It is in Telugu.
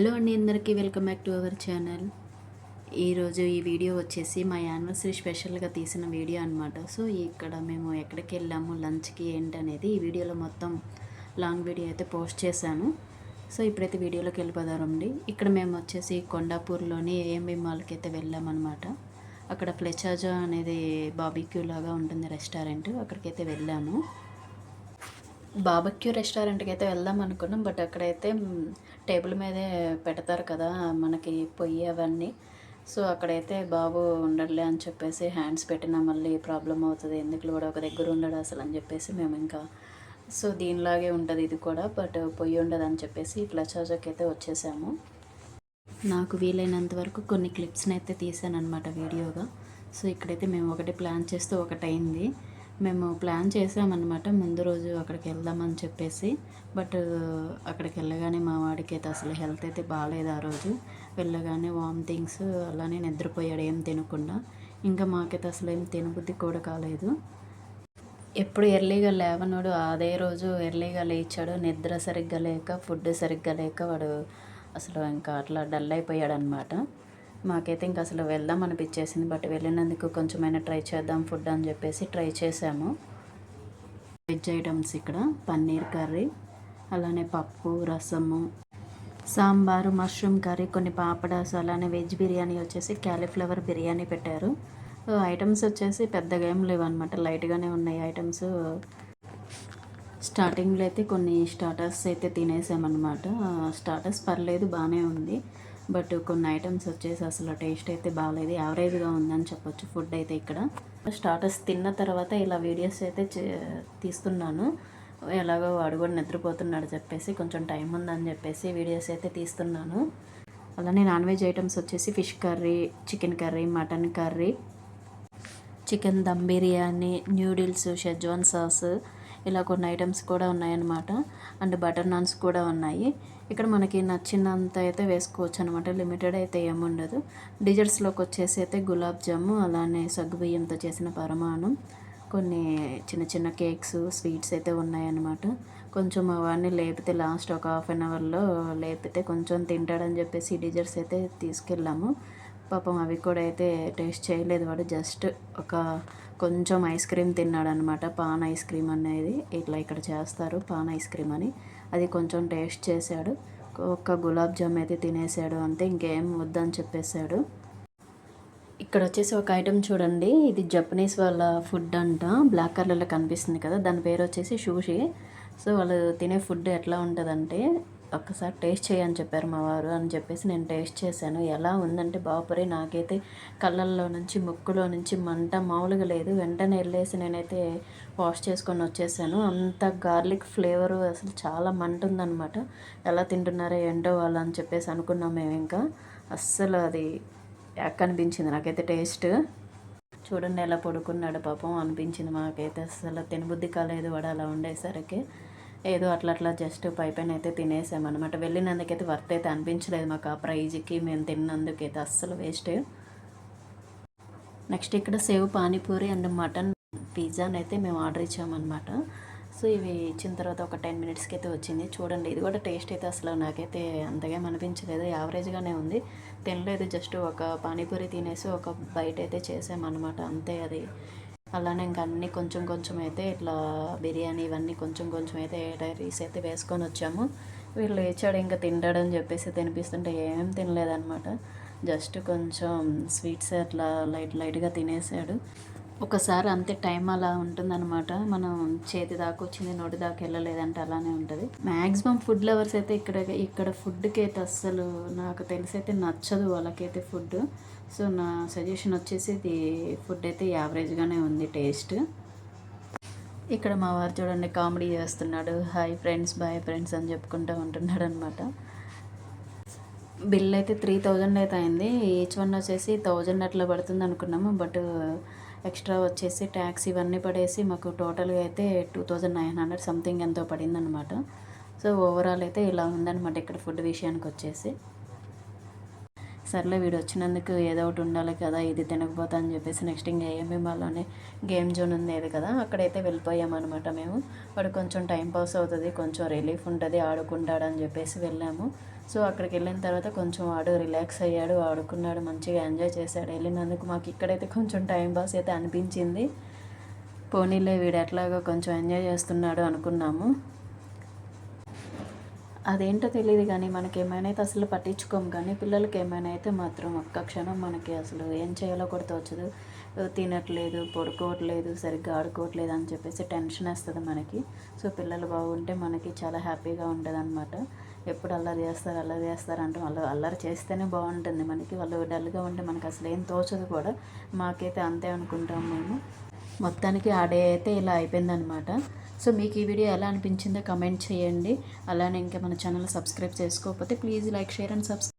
హలో అండి, అందరికీ welcome back to our channel. ఈరోజు ఈ వీడియో వచ్చేసి మా యానివర్సరీ స్పెషల్గా తీసిన వీడియో అనమాట. సో ఇక్కడ మేము ఎక్కడికి వెళ్ళాము, లంచ్కి ఏంటనేది ఈ వీడియోలో మొత్తం లాంగ్ వీడియో అయితే పోస్ట్ చేశాను. సో ఇప్పుడైతే వీడియోలోకి వెళ్ళిపోదామండి. ఇక్కడ మేము వచ్చేసి కొండాపూర్లోని ఏఎంబి మాల్కి అయితే వెళ్ళామన్నమాట. అక్కడ ఫ్లెచాజా అనేది బాబిక్యూ లాగా ఉంటుంది రెస్టారెంట్, అక్కడికైతే వెళ్ళాము. బాబక్యూ రెస్టారెంట్కి అయితే వెళ్దాం అనుకున్నాం, బట్ అక్కడైతే టేబుల్ మీదే పెడతారు కదా మనకి పొయ్యి అవన్నీ. సో అక్కడైతే బాబు ఉండడులే అని చెప్పేసి హ్యాండ్స్ పెట్టినా మళ్ళీ ప్రాబ్లం అవుతుంది, ఎందుకు కూడా ఒక దగ్గర ఉండడు అసలు అని చెప్పేసి మేము ఇంకా సో దీనిలాగే ఉంటుంది ఇది కూడా, బట్ పొయ్యి ఉండదు అని చెప్పేసి ప్లచాజాకి అయితే వచ్చేసాము. నాకు వీలైనంత వరకు కొన్ని క్లిప్స్ని అయితే తీసాను అనమాట వీడియోగా. సో ఇక్కడైతే మేము ఒకటి ప్లాన్ చేస్తూ ఒకటి అయింది. మేము ప్లాన్ చేసామన్నమాట ముందు రోజు అక్కడికి వెళ్దామని చెప్పేసి, బట్ అక్కడికి వెళ్ళగానే మా వాడికి అయితే అసలు హెల్త్ అయితే బాగాలేదు. ఆ రోజు వెళ్ళగానే వామిటింగ్స్, అలానే నిద్రపోయాడు ఏం తినకుండా. ఇంకా మాకైతే అసలు ఏం తినబుద్ధి కూడా కాలేదు. ఎప్పుడు ఎర్లీగా లేవనోడు అదే రోజు ఎర్లీగా లేచాడు. నిద్ర సరిగ్గా లేక, ఫుడ్ సరిగ్గా లేక వాడు అసలు ఇంకా అట్లా డల్ అయిపోయాడు అనమాట. మాకైతే ఇంకా అసలు వెళ్దాం అనిపించేసింది, బట్ వెళ్ళినందుకు కొంచెమైనా ట్రై చేద్దాం ఫుడ్ అని చెప్పేసి ట్రై చేసాము. వెజ్ ఐటమ్స్ ఇక్కడ పన్నీర్ కర్రీ, అలానే పప్పు, రసము, సాంబారు, మష్రూమ్ కర్రీ, కొన్ని పాపడాస్, అలానే వెజ్ బిర్యానీ వచ్చేసి క్యాలీఫ్లవర్ బిర్యానీ పెట్టారు. ఐటమ్స్ వచ్చేసి పెద్దగా ఏం లేవు అనమాట, లైట్గానే ఉన్నాయి ఐటమ్స్. స్టార్టింగ్లో అయితే కొన్ని స్టార్టర్స్ అయితే తినేసామన్నమాట. స్టార్టర్స్ పర్లేదు, బాగానే ఉంది, బట్ కొన్ని ఐటమ్స్ వచ్చేసి అసలు టేస్ట్ అయితే బాగాలేదు, యావరేజ్గా ఉందని చెప్పొచ్చు ఫుడ్ అయితే. ఇక్కడ స్టార్టర్స్ తిన్న తర్వాత ఇలా వీడియోస్ అయితే తీస్తున్నాను. ఎలాగో వాడు కూడా నిద్రపోతున్నాడు చెప్పేసి కొంచెం టైం ఉందని చెప్పేసి వీడియోస్ అయితే తీస్తున్నాను. అలానే నాన్ వెజ్ ఐటమ్స్ వచ్చేసి fish curry, chicken curry, mutton curry, chicken dum biryani, noodles, schezwan sauce, ఇలా కొన్ని ఐటమ్స్ కూడా ఉన్నాయన్నమాట. అండ్ బటర్ నాన్స్ కూడా ఉన్నాయి. ఇక్కడ మనకి నచ్చినంత అయితే వేసుకోవచ్చు అనమాట, లిమిటెడ్ అయితే ఏముండదు. డిజర్ట్స్లోకి వచ్చేసి అయితే గులాబ్ జాము, అలానే సగ్గుబియ్యంతో చేసిన పరమాణం, కొన్ని చిన్న చిన్న కేక్స్, స్వీట్స్ అయితే ఉన్నాయన్నమాట. కొంచెం అవన్నీ లేపితే లాస్ట్ ఒక హాఫ్ అన్ అవర్లో లేపితే కొంచెం తింటాడని చెప్పేసి డిజర్ట్స్ అయితే తీసుకెళ్ళాము. పాపం అవి కూడా అయితే టేస్ట్ చేయలేదు వాడు, జస్ట్ ఒక కొంచెం ఐస్ క్రీమ్ తిన్నాడు అనమాట. పాన్ ఐస్ క్రీమ్ అనేది ఇట్లా ఇక్కడ చేస్తారు, పాన్ ఐస్ క్రీమ్ అని, అది కొంచెం టేస్ట్ చేశాడు. ఒక్క గులాబ్ జామ్ అయితే తినేసాడు అంతే, ఇంకేం వద్దని చెప్పేశాడు. ఇక్కడ వచ్చేసి ఒక ఐటెం చూడండి, ఇది జపనీస్ వాళ్ళ ఫుడ్ అంట, బ్లాక్ కలర్లో కనిపిస్తుంది కదా, దాని పేరు వచ్చేసి షూషి. సో వాళ్ళు తినే ఫుడ్ ఎట్లా ఉంటుందంటే, ఒక్కసారి టేస్ట్ చేయని చెప్పారు మా వారు, అని చెప్పేసి నేను టేస్ట్ చేశాను. ఎలా ఉందంటే బాపురే, నాకైతే కళ్ళల్లో నుంచి ముక్కులో నుంచి మంట మామూలుగా లేదు. వెంటనే వెళ్ళేసి నేనైతే వాష్ చేసుకొని వచ్చేసాను. అంత గార్లిక్ ఫ్లేవరు అసలు చాలా మంట ఉందన్నమాట. ఎలా తింటున్నారో ఏంటో వాళ్ళు అని చెప్పేసి అనుకున్నాం మేము. ఇంకా అస్సలు అది యాక్ అనిపించింది నాకైతే టేస్ట్. చూడండి ఎలా పడుకున్నాడు పాపం అనిపించింది మాకైతే. అసలు తినబుద్ధి కాలేదు వాడు అలా ఉండేసరికి. ఏదో అట్లా జస్ట్ పైన అయితే తినేసామన్నమాట. వెళ్ళినందుకైతే వర్త్ అయితే అనిపించలేదు మాకు, ఆ ప్రైజ్కి మేము తిన్నందుకైతే అస్సలు వేస్ట్. నెక్స్ట్ ఇక్కడ సేవ్ పానీపూరి అండ్ మటన్ పిజ్జాని అయితే మేము ఆర్డర్ ఇచ్చామన్నమాట. సో ఇవి ఇచ్చిన తర్వాత ఒక 10 మినిట్స్కి అయితే వచ్చింది. చూడండి ఇది కూడా టేస్ట్ అయితే అసలు నాకైతే అంతగా అనిపించలేదు, యావరేజ్గానే ఉంది. తినలేదు, జస్ట్ ఒక పానీపూరి తినేసి ఒక బయట అయితే చేసామన్నమాట అంతే. అది అలానే ఇంకా అన్నీ కొంచెం కొంచెం అయితే ఇట్లా బిర్యానీ ఇవన్నీ కొంచెం కొంచెం అయితే రైస్ అయితే వేసుకొని వచ్చాము. వీళ్ళు లేచాడు ఇంకా తింటాడని చెప్పేసి తినిపిస్తుంటే ఏం తినలేదన్నమాట, జస్ట్ కొంచెం స్వీట్స్ అట్లా లైట్గా తినేసాడు. ఒకసారి అంతే, టైం అలా ఉంటుందన్నమాట. మనం చేతి దాకా వచ్చింది నోటి దాకా వెళ్ళలేదంటే అలానే ఉంటుంది. మ్యాక్సిమం ఫుడ్ లవర్స్ అయితే ఇక్కడ ఫుడ్కి అయితే అస్సలు నాకు తెలిసి అయితే నచ్చదు వాళ్ళకైతే ఫుడ్. సో నా సజెషన్ వచ్చేసి ఇది ఫుడ్ అయితే యావరేజ్గానే ఉంది టేస్ట్. ఇక్కడ మా వారు చూడండి కామెడీ చేస్తున్నాడు, హాయ్ ఫ్రెండ్స్, బాయ్ ఫ్రెండ్స్ అని చెప్పుకుంటూ ఉంటున్నాడు అనమాట. బిల్ అయితే 3000 అయితే అయింది. ఈచ్ వన్ వచ్చేసి 1000 అట్లా పడుతుంది అనుకున్నాము, బట్ ఎక్స్ట్రా వచ్చేసి ట్యాక్స్ ఇవన్నీ పడేసి మాకు టోటల్గా అయితే 2900 సంథింగ్ ఎంతో పడిందనమాట. సో ఓవరాల్ అయితే ఇలా ఉందన్నమాట ఇక్కడ ఫుడ్ విషయానికి వచ్చేసి. సర్లే వీడు వచ్చినందుకు ఏదో ఒకటి ఉండాలి కదా, ఇది తినకపోతా అని చెప్పేసి నెక్స్ట్ ఇంకా ఏఎంబిమాల్లోనే గేమ్ జోన్ ఉంది కదా, అక్కడైతే వెళ్ళిపోయామన్నమాట మేము. వాడు కొంచెం టైం పాస్ అవుతుంది, కొంచెం రిలీఫ్ ఉంటుంది, ఆడుకుంటాడని చెప్పేసి వెళ్ళాము. సో అక్కడికి వెళ్ళిన తర్వాత కొంచెం వాడు రిలాక్స్ అయ్యాడు, ఆడుకున్నాడు, మంచిగా ఎంజాయ్ చేశాడు. వెళ్ళినందుకు మాకు ఇక్కడైతే కొంచెం టైం పాస్ అయితే అనిపించింది. పోనీలే వీడు ఎట్లాగో కొంచెం ఎంజాయ్ చేస్తున్నాడు అనుకున్నాము. అదేంటో తెలియదు కానీ మనకి ఏమైనా అయితే అసలు పట్టించుకోము, కానీ పిల్లలకి ఏమైనా అయితే మాత్రం ఒక్క క్షణం మనకి అసలు ఏం చేయాలో కూడా తోచదు. తినట్లేదు, పడుకోవట్లేదు, సరిగ్గా ఆడుకోవట్లేదు అని చెప్పేసి టెన్షన్ వేస్తుంది మనకి. సో పిల్లలు బాగుంటే మనకి చాలా హ్యాపీగా ఉంటుంది అనమాట. ఎప్పుడు అల్లరి చేస్తారు అంటే వాళ్ళు అల్లరి చేస్తేనే బాగుంటుంది మనకి. వాళ్ళు డల్గా ఉంటే మనకి అసలు ఏం తోచదు కూడా. మాకైతే అంతే అనుకుంటాం మేము. మొత్తానికి ఆ డే అయితే ఇలా అయిపోయిందనమాట. సో మీకు ఈ వీడియో ఎలా అనిపించిందో కమెంట్ చేయండి. అలానే ఇంకా మన ఛానల్ సబ్స్క్రైబ్ చేసుకోకపోతే please like, share and subscribe.